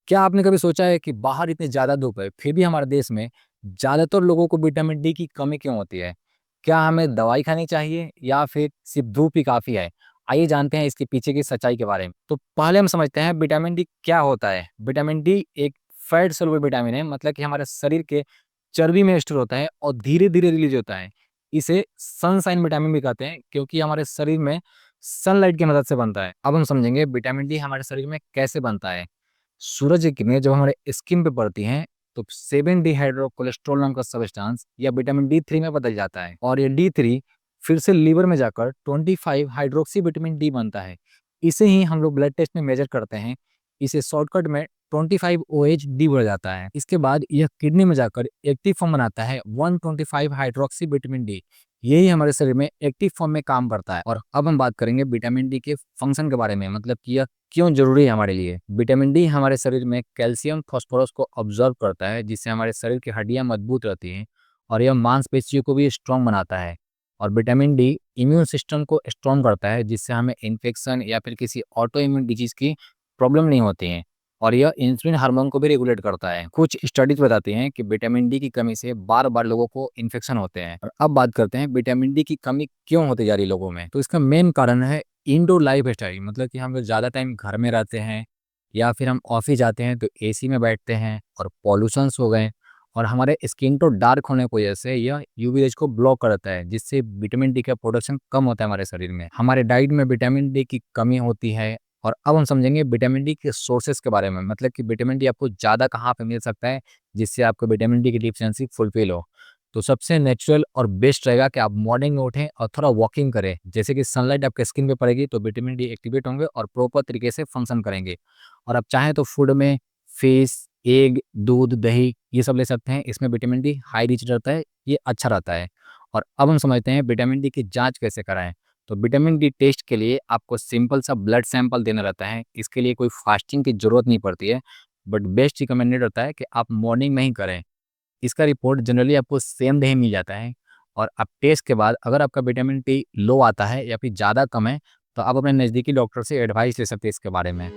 क्या आपने कभी सोचा है कि बाहर इतनी ज़्यादा धूप है, फिर भी हमारे देश में ज़्यादातर लोगों को विटामिन डी की कमी क्यों होती है? क्या हमें दवाई खानी चाहिए या फिर सिर्फ धूप ही काफ़ी है? आइए जानते हैं इसके पीछे की सच्चाई के बारे में। तो पहले हम समझते हैं विटामिन डी क्या होता है? विटामिन डी एक फैट सॉल्युबल विटामिन है, मतलब कि हमारे शरीर के चर्बी में स्टोर होता है और धीरे-धीरे रिलीज़ होता है। इसे सनशाइन विटामिन भी कहते हैं क्योंकि हमारे शरीर में सनलाइट की मदद से बनता है। अब हम समझेंगे विटामिन डी हमारे शरीर में कैसे बनता है। सूरज की किरणें जब हमारे स्किन पे पड़ती हैं तो 7 डिहाइड्रोकोलेस्ट्रॉल नाम का सब्सटेंस या विटामिन डी 3 में बदल जाता है और ये डी 3 फिर से लीवर में जाकर 25 हाइड्रोक्सी विटामिन डी बनता है। इसे ही हम लोग ब्लड टेस्ट में मेजर करते हैं। इसे शॉर्टकट में 25 ओ एच डी बढ़ जाता है। इसके बाद यह किडनी में जाकर एक्टिव फॉर्म बनाता है 125 हाइड्रोक्सी विटामिन डी। यही हमारे शरीर में एक्टिव फॉर्म में काम करता है। और अब हम बात करेंगे विटामिन डी के फंक्शन के बारे में, मतलब कि यह क्यों ज़रूरी है हमारे लिए? विटामिन डी हमारे शरीर में कैल्शियम, फास्फोरस को ऑब्ज़र्व करता है, जिससे हमारे शरीर की हड्डियाँ मजबूत रहती हैं और यह मांसपेशियों को भी स्ट्रॉन्ग बनाता है। और विटामिन डी इम्यून सिस्टम को स्ट्रॉन्ग करता है, जिससे हमें इन्फेक्शन या फिर किसी ऑटो इम्यून डिजीज़ की प्रॉब्लम नहीं होती है। और यह इंसुलिन हार्मोन को भी रेगुलेट करता है। कुछ स्टडीज़ बताती हैं कि विटामिन डी की कमी से बार-बार लोगों को इन्फेक्शन होते हैं। और अब बात करते हैं विटामिन डी की कमी क्यों होती जा रही है लोगों में? तो इसका मेन कारण है इंडोर लाइफ़स्टाइल, मतलब कि हम लोग ज़्यादा टाइम घर में रहते हैं या फिर हम ऑफ़िस जाते हैं तो एसी में बैठते हैं और पॉल्यूशंस हो गए और हमारे स्किन टोन डार्क होने की वजह से यह यूवी रेज़ को ब्लॉक करता है, जिससे विटामिन डी का प्रोडक्शन कम होता है हमारे शरीर में। हमारे डाइट में विटामिन डी की कमी होती है। और अब हम समझेंगे विटामिन डी के सोर्सेज़ के बारे में, मतलब कि विटामिन डी आपको ज़्यादा कहाँ पे मिल सकता है, जिससे आपको विटामिन डी की डिफिशियंसी फुलफ़िल हो। तो सबसे नेचुरल और बेस्ट रहेगा कि आप मॉर्निंग में उठें और थोड़ा वॉकिंग करें। जैसे कि सनलाइट आपके स्किन पे पड़ेगी तो विटामिन डी एक्टिवेट होंगे और प्रॉपर तरीके से फंक्शन करेंगे। और आप चाहें तो फूड में फिश, एग, दूध, दही ये सब ले सकते हैं। इसमें विटामिन डी हाई रिच रहता है, ये अच्छा रहता है। और अब हम समझते हैं विटामिन डी की जाँच कैसे कराएँ। तो विटामिन डी टेस्ट के लिए आपको सिंपल सा ब्लड सैंपल देना रहता है। इसके लिए कोई फास्टिंग की ज़रूरत नहीं पड़ती है, बट बेस्ट रिकमेंडेड रहता है कि आप मॉर्निंग में ही करें। इसका रिपोर्ट जनरली आपको सेम डे ही मिल जाता है। और अब टेस्ट के बाद अगर आपका विटामिन डी लो आता है या फिर ज़्यादा कम है, तो आप अपने नज़दीकी डॉक्टर से एडवाइस ले सकते हैं इसके बारे में।